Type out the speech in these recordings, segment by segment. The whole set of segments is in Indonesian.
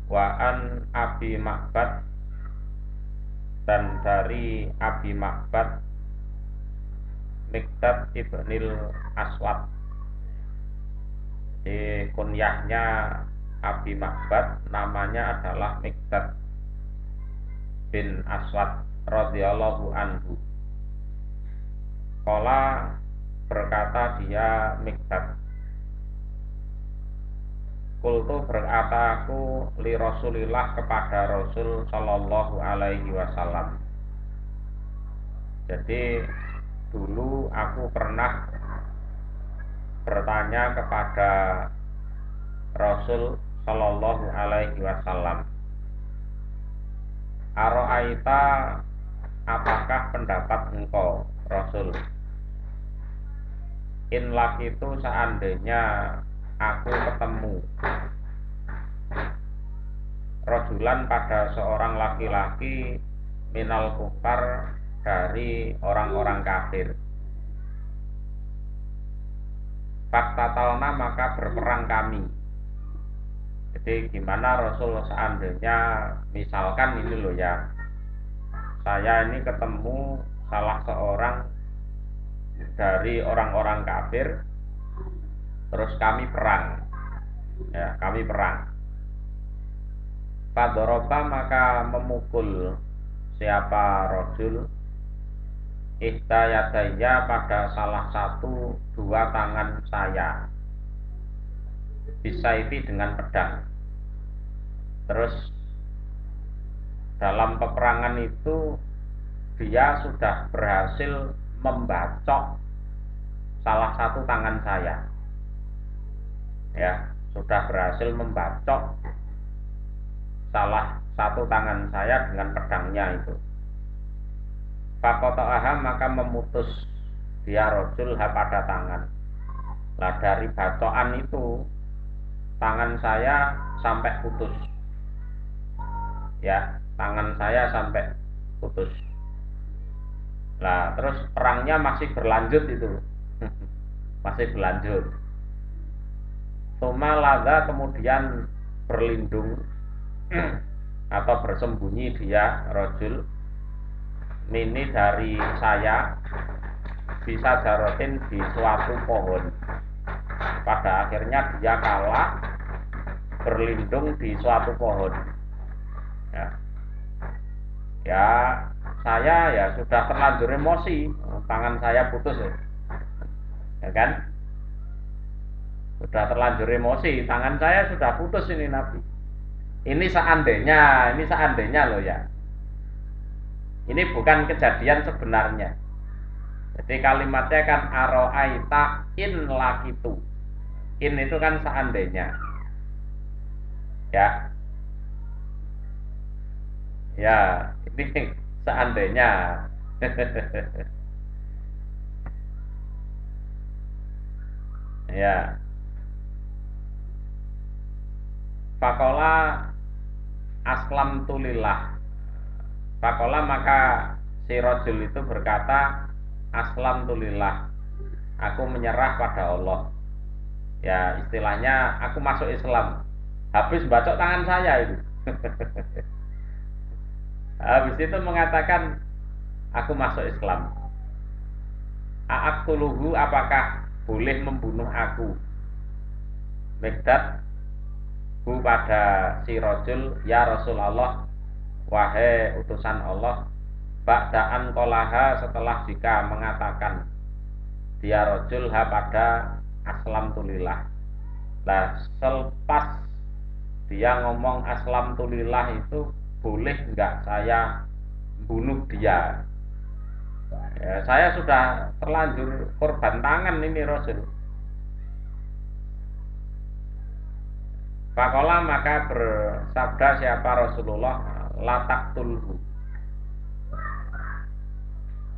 Wa an Abi Ma'bad, dan dari Abi Ma'bad Miqdad ibnil Aswad. Jadi kunyahnya Abi Ma'bad namanya adalah Miqdad bin Aswad radhiyallahu anhu. Qala, berkata dia Miqdad, kultu berkata aku li Rasulillah kepada Rasul sallallahu alaihi wasallam. Jadi dulu aku pernah bertanya kepada Rasul sallallahu alaihi wasallam, Aro'aita, apakah pendapat engkau Rasul, in lak itu seandainya aku ketemu rojulan pada seorang laki-laki minal kufar, dari orang-orang kafir, faktatalna, maka berperang kami. Jadi gimana Rasul seandainya misalkan ini loh ya, saya ini ketemu salah seorang dari orang-orang kafir, terus kami perang, ya kami perang. Fadoroba, maka memukul siapa rojul ihtayadaya, pada salah satu dua tangan saya, bisaifi, dengan pedang. Terus dalam peperangan itu dia sudah berhasil membacok salah satu tangan saya, ya sudah berhasil membacok salah satu tangan saya dengan pedangnya itu. Fakoto'aha, maka memutus dia rojul ha pada tangan. Nah dari bacokan itu tangan saya sampai putus, ya tangan saya sampai putus. Nah terus perangnya masih berlanjut itu masih berlanjut. Tuma laga, kemudian berlindung atau bersembunyi dia rojul mini, dari saya, bisa jarotin, di suatu pohon. Pada akhirnya dia kalah berlindung di suatu pohon, ya, ya saya ya sudah terlanjur emosi, tangan saya putus ya kan, sudah terlanjur emosi, tangan saya sudah putus ini Nabi. Ini seandainya loh ya, ini bukan kejadian sebenarnya. Jadi kalimatnya kan aro'aita in lakitu, in itu kan seandainya, ya ya ini seandainya. Ya, fakola aslam tulillah. Fakola, maka si rojul itu berkata, aslam tulillah, aku menyerah pada Allah. Ya istilahnya aku masuk Islam. Habis bacok tangan saya itu. Habis itu mengatakan aku masuk Islam. A'aktuluhu, apakah boleh membunuh aku, Mikdad, hu pada si rojul, ya Rasulullah, wahai utusan Allah, ba'daan kolaha, setelah jika mengatakan dia rojul ha pada aslam tulillah. Nah selepas dia ngomong aslam tulillah itu, boleh enggak saya bunuh dia, ya, saya sudah terlanjur korban tangan ini Rasul. Fakola, maka bersabda siapa Rasulullah, latak tulhu,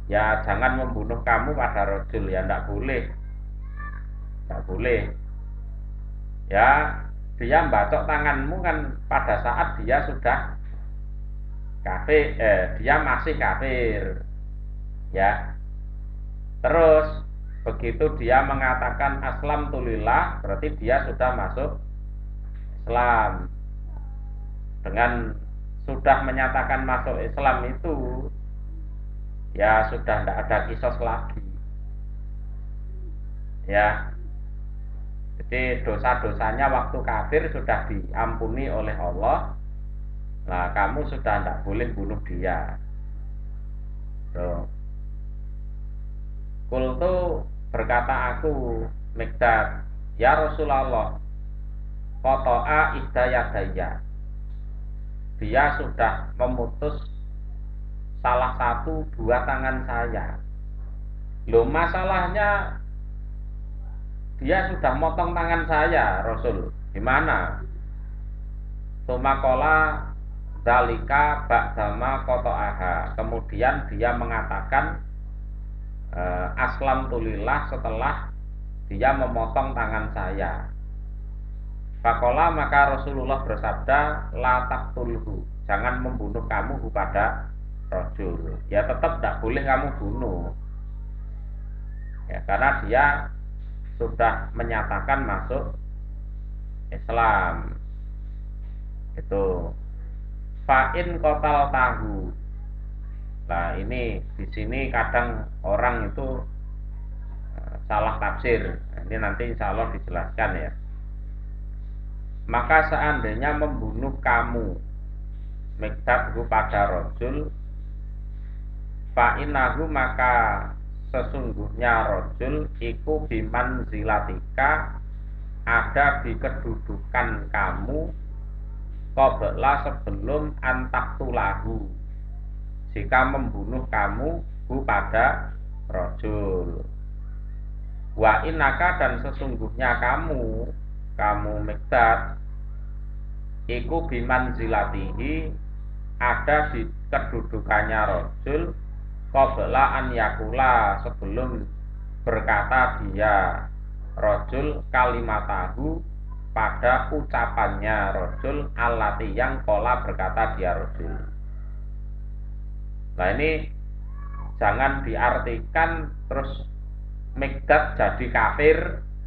ya jangan membunuh kamu pada rojul, ya ndak boleh, ndak boleh. Ya dia membacok tanganmu kan pada saat dia sudah kafir, dia masih kafir, ya. Terus begitu dia mengatakan aslam tulillah, berarti dia sudah masuk Islam. dengan sudah menyatakan masuk Islam itu ya sudah tidak ada kisos lagi ya. Jadi dosa-dosanya waktu kafir sudah diampuni oleh Allah. Nah, kamu sudah tidak boleh bunuh dia. Tuh. Kultu berkata aku, Mikdad, ya Rasulullah, qata'a ihdayadaya. Dia sudah memutus salah satu dua tangan saya. Loh, masalahnya dia sudah motong tangan saya, Rasul. Gimana? Tumakola dalika ba'dama qata'aha. Kemudian dia mengatakan aslam tulillah setelah dia memotong tangan saya. Fakola, maka Rasulullah bersabda, la taqtulhu, jangan membunuh kamu kepada rajul. Ya tetap tidak boleh kamu bunuh. Ya, karena dia sudah menyatakan masuk Islam. Itu fa'in kotal tahu. Nah, ini di sini kadang orang itu salah tafsir. Ini nanti insya Allah dijelaskan ya. Maka seandainya membunuh kamu Mikdad pada rojul, fa'inahu, maka sesungguhnya rojul iku biman zilatika, ada di kedudukan kamu, qabla sebelum antaktulahu, jika membunuh kamu pada rojul. Wa inaka, dan sesungguhnya kamu Mikdad iku biman zilatihi, ada di kedudukannya rojul, qabla an yakula, sebelum berkata dia rojul kalimatahu, pada ucapannya rojul allati, yang kola berkata dia rojul. Nah, ini jangan diartikan terus Mikdad jadi kafir,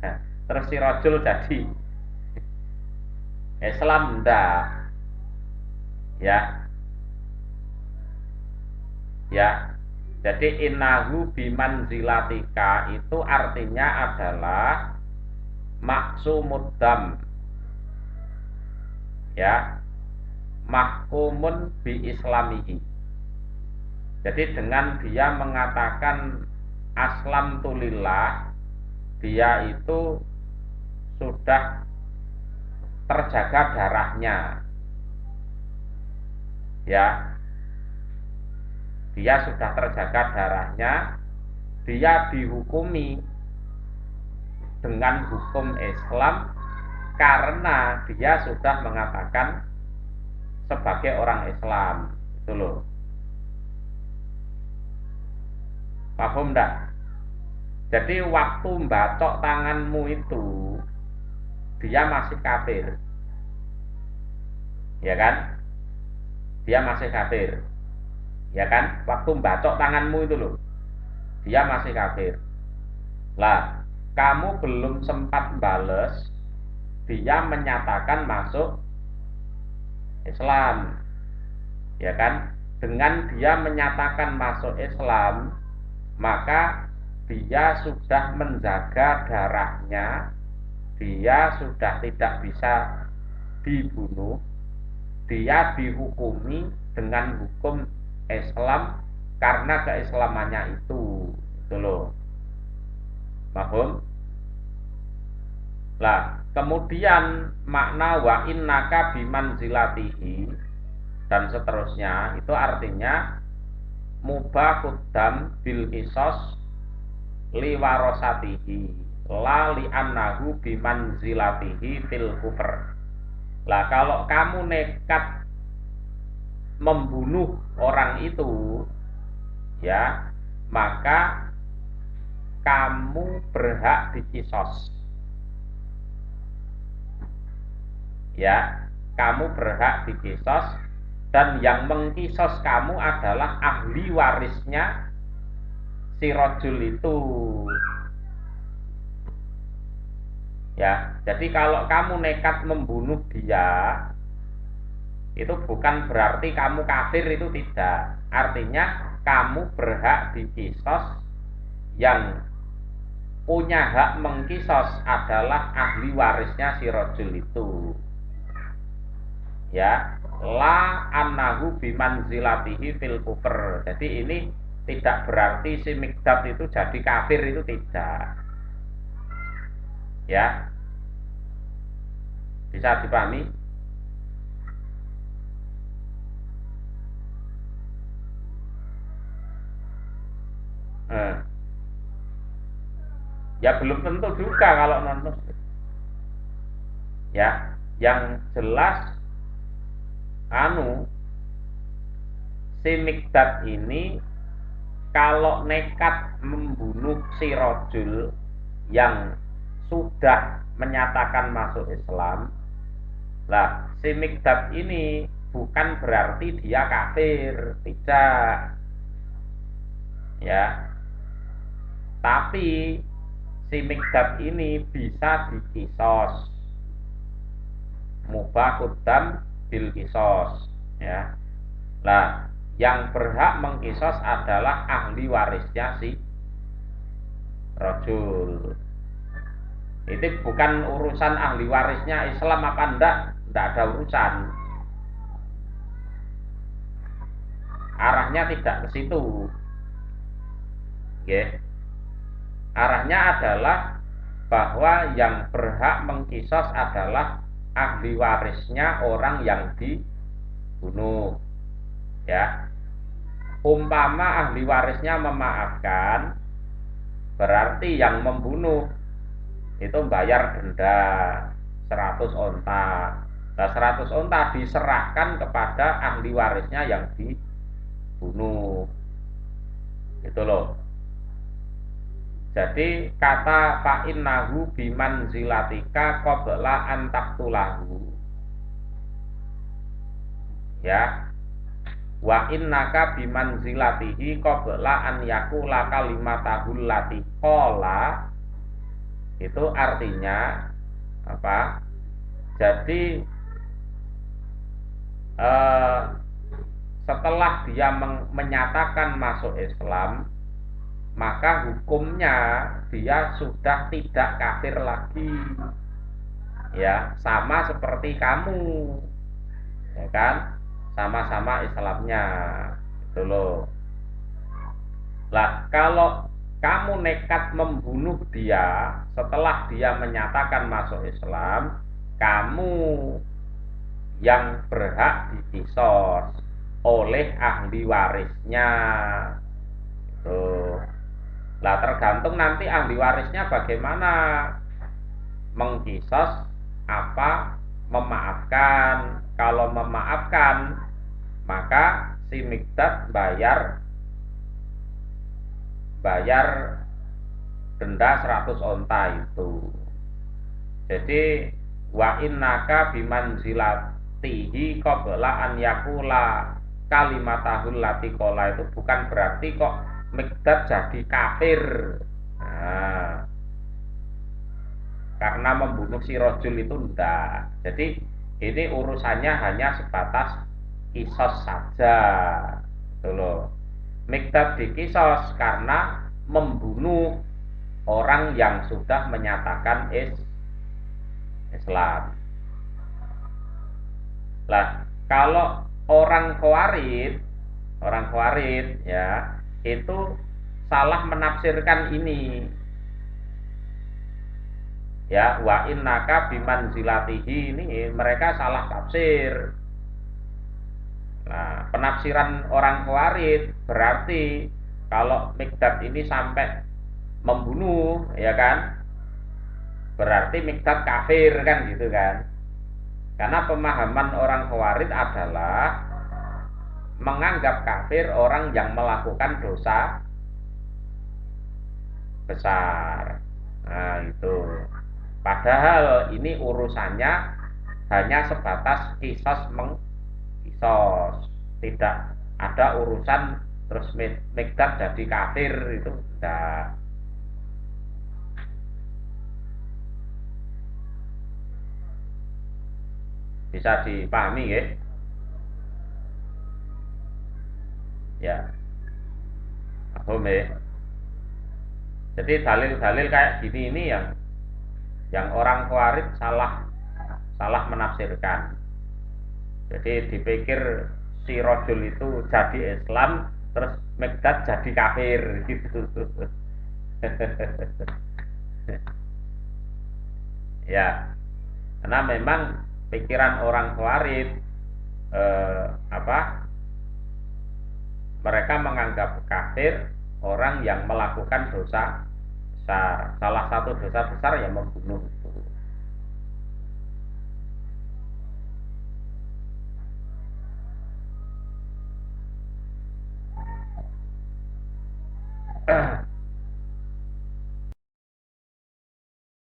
nah, terus si rojul jadi Islam, ndak ya. Ya, jadi innahu bimanzilatika itu artinya adalah maksumud dam, ya, mahkumun bi islamihi. Jadi dengan dia mengatakan aslam tulillah, dia itu sudah terjaga darahnya, ya. Dia sudah terjaga darahnya, dia dihukumi dengan hukum Islam karena dia sudah mengatakan sebagai orang Islam. Itu loh. Paham enggak? Jadi waktu mbacok tanganmu itu dia masih kafir. Ya kan? Dia masih kafir. Ya kan? Waktu mbacok tanganmu itu loh, dia masih kafir. Lah, kamu belum sempat bales, dia menyatakan masuk Islam. Ya kan? Dengan dia menyatakan masuk Islam, maka dia sudah menjaga darahnya, dia sudah tidak bisa dibunuh, dia dihukumi dengan hukum Islam karena keislamannya itu loh. Paham? Lah, kemudian makna wa innaka bimanzilatihi dan seterusnya itu artinya mubaqudam bil qisas liwarosatihi la li annahu bimanzilatihi fil kufr. Lah, kalau kamu nekat membunuh orang itu, ya, maka kamu berhak dikisos. Ya, kamu berhak dikisos, dan yang mengkisos kamu adalah ahli warisnya si rojul itu. Ya, jadi kalau kamu nekat membunuh dia, Itu bukan berarti kamu kafir, itu tidak. Artinya kamu berhak dikisos, yang punya hak mengkisos adalah ahli warisnya si rojul itu. Ya, la annahu bimanzilatihi fil kufur. Jadi ini tidak berarti si Mikdad itu jadi kafir, itu tidak. Ya, bisa dipahami? Eh, ya belum tentu juga kalau non muslim. Ya, yang jelas anu si Mikdad ini kalau nekat membunuh si rojul yang sudah menyatakan masuk Islam, lah si Mikdad ini bukan berarti dia kafir, tidak. Ya, tapi si Mikdad ini bisa dikisos, mubahud dam bil kisos. Ya, lah yang berhak mengkisos adalah ahli warisnya si rojul. Itu bukan urusan ahli warisnya Islam apa enggak ada urusan. Arahnya tidak ke situ. Ya. Arahnya adalah bahwa yang berhak mengkisos adalah ahli warisnya orang yang dibunuh. Ya. Umpama ahli warisnya memaafkan, berarti yang membunuh itu bayar denda 100 onta. Nah, 100 onta diserahkan kepada ahli warisnya yang dibunuh. Itu loh. Jadi kata fa'innahu bimanzilatika qabla an taqtulahu. Ya. Wa innaka bimanzilatihi qabla an yakula kalimatahul lati qala. Itu artinya apa? Jadi eh, setelah dia menyatakan masuk Islam, maka hukumnya dia sudah tidak kafir lagi. Ya, sama seperti kamu. Ya kan? Sama-sama Islamnya. Itu loh. Lah, kalau kamu nekat membunuh dia setelah dia menyatakan masuk Islam, kamu yang berhak dikisos oleh ahli warisnya. Tuh. Lah tergantung nanti ahli warisnya bagaimana mengkisos apa memaafkan. Kalau memaafkan, maka si Mikdad bayar denda 100 onta itu. Jadi wa innaka bimanzilatihi qabla an yakula kalimatahul lati qala, itu bukan berarti kok Mikdad jadi kafir. Nah, karena membunuh si rojul itu enggak. Jadi ini urusannya hanya sebatas kisos saja. Itu loh. Mikdad dikisos karena membunuh orang yang sudah menyatakan Islam. Lah, kalau orang Khawarij ya, itu salah menafsirkan ini. Ya, wa innaka bimanzilatihi, ini mereka salah tafsir. Nah, penafsiran orang Khawarij berarti kalau Mikdad ini sampai membunuh, ya kan? Berarti Mikdad kafir kan gitu kan? Karena pemahaman orang Khawarij adalah menganggap kafir orang yang melakukan dosa besar. Nah, itu. Padahal ini urusannya hanya sebatas kisos mengkisos. Tidak ada urusan terus Mikdad jadi kafir, itu tidak. Bisa dipahami ya? Ya, paham ya. Jadi dalil-dalil kayak gini ini yang orang Khawarij salah salah menafsirkan. Jadi dipikir si rojul itu jadi Islam, terus Mikdad jadi kafir gitu. Ya, karena memang pikiran orang Khawarij apa? Mereka menganggap kafir orang yang melakukan dosa besar. Salah satu dosa besar yang membunuh.